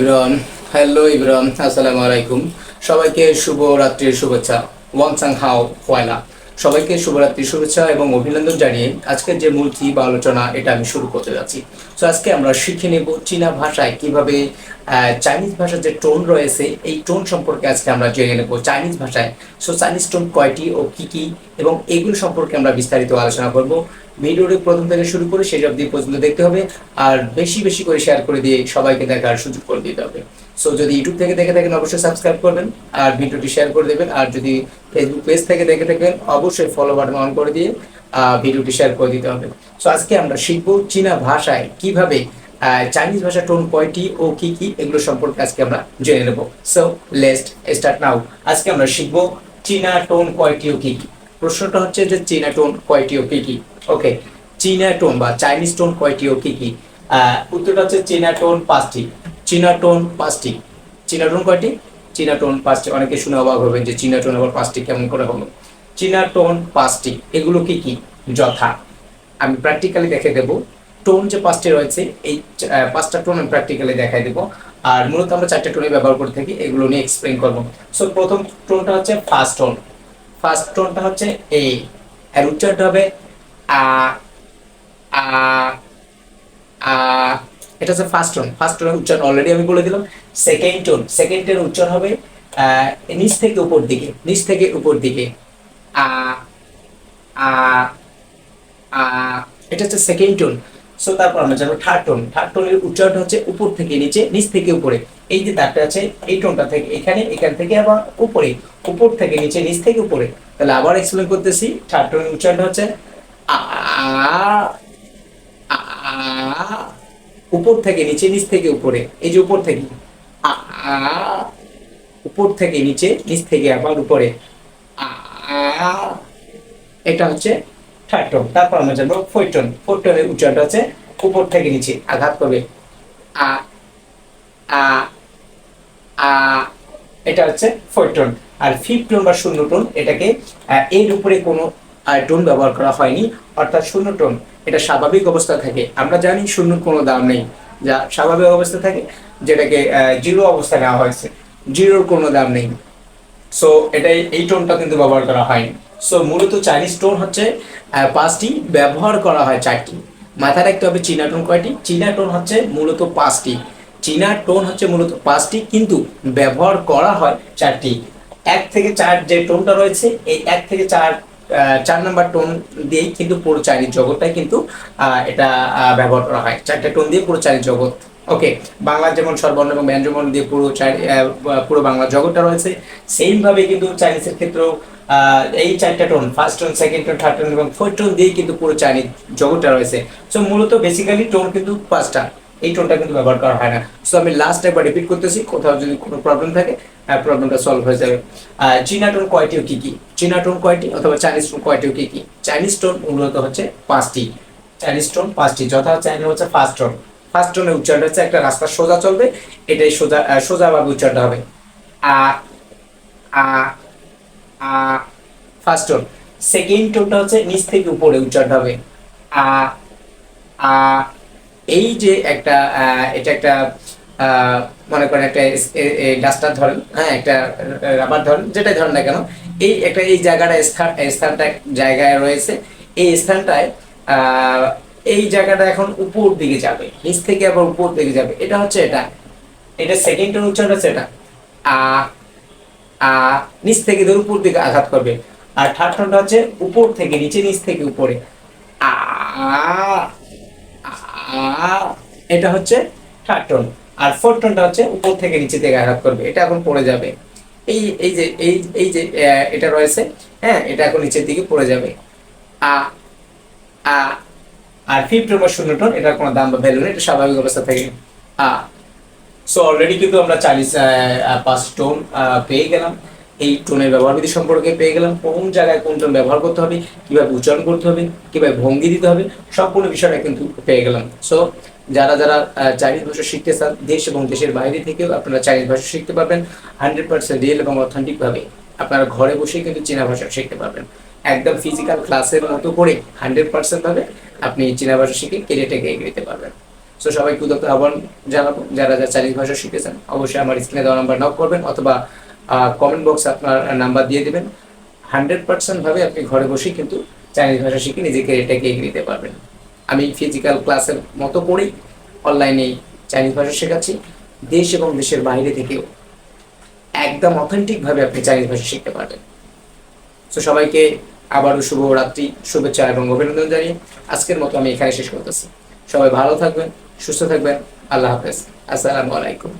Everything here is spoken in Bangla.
ইব্রান হ্যালো ইব্রান আসসালামু আলাইকুম। সবাইকে শুভ রাত্রির শুভেচ্ছা। ওয়ানসাং হাও খোয়াইলা। সবাইকে শুভরাত্রির শুভেচ্ছা এবং অভিনন্দন জানিয়ে আজকের যে মূল থিম বা আলোচনা এটা আমি শুরু করতে যাচ্ছি। সো আজকে আমরা শিখে নেব চীনা ভাষায় কিভাবে চাইনিজ ভাষার যে টোন রয়েছে এই টোন সম্পর্কে আজকে আমরা জেনে নেব চাইনিজ ভাষায়। সো চাইনিজ টোন কয়টি ও কি কি এবং এগুলো সম্পর্কে আমরা বিস্তারিত আলোচনা করব। ভিডিওটি প্রথম থেকে শুরু করে শেষ অবধি পর্যন্ত দেখতে হবে আর বেশি বেশি করে শেয়ার করে দিয়ে সবাইকে দেখার সুযোগ করে দিতে হবে। সো যদি ইউটিউব থেকে দেখে থাকেন অবশ্যই সাবস্ক্রাইব করবেন আর ভিডিওটি শেয়ার করে দেবেন, আর যদি ফেসবুক পেজ থেকে দেখে থাকেন অবশ্যই ফলো বাটন অন করে দিয়ে ভিডিওটি শেয়ার করে দিতে হবে। সো আজকে আমরা শিখবো চীনা ভাষায় কিভাবে চাইনিজ ভাষা টোন কয়টি ও কি কি এগুলো সম্পর্কে আজকে আমরা জেনে নেব। So let's start now. আজকে আমরা শিখবো চীনা টোন কয়টি ও কি কি। প্রশ্নটা হচ্ছে যে চীনা টোন কয়টি ও কি কি। ওকে, চীনা টোন বা চাইনিজ টোন কয়টি ও কি কি। উত্তরটা হচ্ছে চীনা টোন 5টি। চীনা টোন 5টি। চীনা টোন কয়টি? চীনা টোন 5টি। অনেকে শুনে অবাক হবেন যে চীনা টোন আবার 5টি কেমন করে হলো। চীনা টোন 5টি। এগুলো কি কি? যথা, আমি প্র্যাকটিক্যালি দেখে দেব। টোন যে 5টি রয়েছে এই 5টা টোন আমি প্র্যাকটিক্যালি দেখাই দেব। আর মূলত আমরা 4টে টোনে ব্যবহার করে থাকি, এগুলো নিয়ে এক্সপ্লেইন করব। সো প্রথম টোনটা হচ্ছে ফার্স্ট টোন। ফার্স্ট টোনটা হচ্ছে এ, এর উচ্চারণটা হবে আ আ আ। এটা হচ্ছে ফার্স্ট টোন। ফার্স্ট টোনের উচ্চারণ অলরেডি আমি বলে দিলাম। সেকেন্ড টোন, সেকেন্ড টোনের উচ্চারণ হবে নিচ থেকে উপর দিকে, নিচ থেকে উপর দিকে আ আ আ। এটা হচ্ছে সেকেন্ড টোন। সো তারপর আমরা যাবো থার্ড টোন। থার্ড টোনের উচ্চারণটা হচ্ছে উপর থেকে নিচে, নিচ থেকে উপরে। এই যে দাগটা আছে এই টোনটা থেকে এখানে, এখান থেকে আবার উপরে, উপর থেকে নিচে, নিচ থেকে উপরে। তাহলে আবার এক্সপ্লেন করতেছি। থার্ড টোনের উচ্চারণটা হচ্ছে আ আ, উপর থেকে নিচে, নিচ থেকে উপরে। এই যে উপর থেকে আ, উপর থেকে নিচে, নিচ থেকে আবার উপরে আ। এটা হচ্ছে থার্ড টোন। তারপর আমরা জানবো ফোর্থ টোন। ফোর্থ টোনের উচ্চারণটা হচ্ছে উপর থেকে নিচে আঘাত করবে আ আ আ। এটা হচ্ছে ফোর্থ টোন। আর ফিফথ টোন বা শূন্য টোন, এটাকে এর উপরে কোনো টোন ব্যবহার করা হয়নি, অর্থাৎ শূন্য টোন। এটা স্বাভাবিক অবস্থা থাকে। আমরা জানি শূন্যর কোনো দাম নেই, যা স্বাভাবিক অবস্থা থাকে, যেটাকে জিরো অবস্থায় নেওয়া হয়েছে, জিরোর কোনো দাম নেই। সো এটাই, এই টোনটা কিন্তু ব্যবহার করা হয়নি। সো মূলত চাইনিজ টোন হচ্ছে 5টি, ব্যবহার করা হয় 4টি। মাথায় রাখতে হবে চীনা টোন কয়টি। চীনা টোন হচ্ছে মূলত 5টি। চীনা টোন হচ্ছে মূলত 5টি, কিন্তু ব্যবহার করা হয় 4টি। 1 থেকে 4 যে টোনটা রয়েছে, এই 1 থেকে 4 4 নাম্বার টোন দিয়েই কিন্তু পুরো চাইনিজ জগৎটাই কিন্তু এটা ব্যবহার করা হয়। 4টে টোন দিয়ে পুরো চাইনিজ জগৎ। ওকে, বাংলার যেমন স্বরবর্ণ এবং ব্যঞ্জনবর্ণ দিয়ে পুরো বাংলা জগৎটা রয়েছে, সেম ভাবে কিন্তু চাইনিজের ক্ষেত্রেও এই 4টা tone, first tone, second tone, third tone এবং ফোর্থ টোন দিয়ে কিন্তু পুরো চাইনিজ জগৎটা রয়েছে। সো মূলত বেসিক্যালি টোন কিন্তু 5টা, এই টোনটা কিন্তু ব্যবহার করা হয় না। সো আমি লাস্ট একবার রিপিট করতেছি, কোথাও যদি কোনো প্রবলেম থাকে প্রবলেমটা সলভ হয়ে যাবে। চীনা টোন কয়টি ও কি কি। চীনা টোন কয়টি অথবা চাইনিজ টোন কয়টি ও কি কি। চাইনিজ টোন মূলত হচ্ছে 5টি। চাইনিজ টোন 5টি, যথা চাইনিজ হচ্ছে ফার্স্ট টোন। ফার্স্ট টোনের উচ্চারণটা হচ্ছে একটা রাস্তা সোজা চলবে, এটাই সোজা সোজাভাবে উচ্চারণটা হবে আ আ আ। First tone. সেকেন্ড টোনটা হচ্ছে নিচ থেকে উপরে উচ্চারণ হবে আ আ। এই যে একটা এটা একটা মনে করেন একটা ডাস্টার ধরেন, হ্যাঁ একটা রাবার ধরেন, যেটাই ধরেন না কেন, এই একটা এই জায়গাটা স্থানটা জায়গায় রয়েছে। এই স্থানটায় এই জায়গাটা এখন উপর দিকে যাবে, নিচ থেকে আবার উপর দিকে যাবে। এটা হচ্ছে এটা, এটা সেকেন্ড টোন উচ্চারণ হচ্ছে এটা আ আ। নিচ থেকে ধরে উপর দিকে আঘাত করবে। আর থার্ড টোনটা হচ্ছে উপর থেকে নিচে, নিচ থেকে উপরে আ আ। এটা হচ্ছে থার্ড টোন। আর ফোর্থ টোনটা হচ্ছে উপর থেকে নিচে থেকে আঘাত করবে, এটা এখন পড়ে যাবে। এই এই যে এই যে এটা রয়েছে, হ্যাঁ এটা এখন নিচের দিকে পড়ে যাবে আ আ। আর ফিফথ টোন বা শূন্য টোন, এটার কোনো দাম বা ভ্যালু নেই, এটা স্বাভাবিক অবস্থা থেকে আ। সো অলরেডি কিন্তু আমরা 5 টোন পেয়ে গেলাম। এই টোনের ব্যবহারবিধি সম্পর্কে পেয়ে গেলাম, কোন জায়গায় কোন টোন ব্যবহার করতে হবে, কিভাবে উচ্চারণ করতে হবে, কিভাবে ভঙ্গি দিতে হবে, সম্পূর্ণ বিষয়টা কিন্তু পেয়ে গেলাম। সো যারা যারা চাইনিজ ভাষা শিখতে চান, দেশ এবং দেশের বাইরে থেকেও আপনারা চাইনিজ ভাষা শিখতে পারবেন 100% রিয়েল এবং অথেন্টিক ভাবে। আপনারা ঘরে বসে কিন্তু চীনা ভাষা শিখতে পারবেন, একদম ফিজিক্যাল ক্লাসের মতো করে 100% ভাবে আপনি চীনা ভাষা শিখে কেরিয়ারটাকে এগিয়ে নিতে পারবেন। সো সবাইকে উদ্যোক্ত আহ্বান জানাবো, যারা যারা চাইনিজ ভাষা শিখেছেন অবশ্যই আমার স্ক্রিনে দেওয়া নাম্বার নক করবেন, অথবা কমেন্ট বক্সে আপনার নাম্বার দিয়ে দিবেন। 100% ভাবে আপনি ঘরে বসেই কিন্তু চাইনিজ ভাষা শিখে নিজেকে এটাকে এগিয়ে দিতে পারবেন। আমি ফিজিক্যাল ক্লাসের মতো করেই অনলাইনে চাইনিজ ভাষা শেখাচ্ছি, দেশ এবং দেশের বাইরে থেকেও একদম অথেন্টিকভাবে আপনি চাইনিজ ভাষা শিখতে পারবেন। তো সবাইকে আবারও শুভ রাত্রি, শুভেচ্ছা এবং অভিনন্দন জানিয়ে আজকের মতো আমি এখানে শেষ করতেছি। সবাই ভালো থাকবেন, সুস্থ থাকবেন। আল্লাহ হাফেজ। আসসালামু আলাইকুম।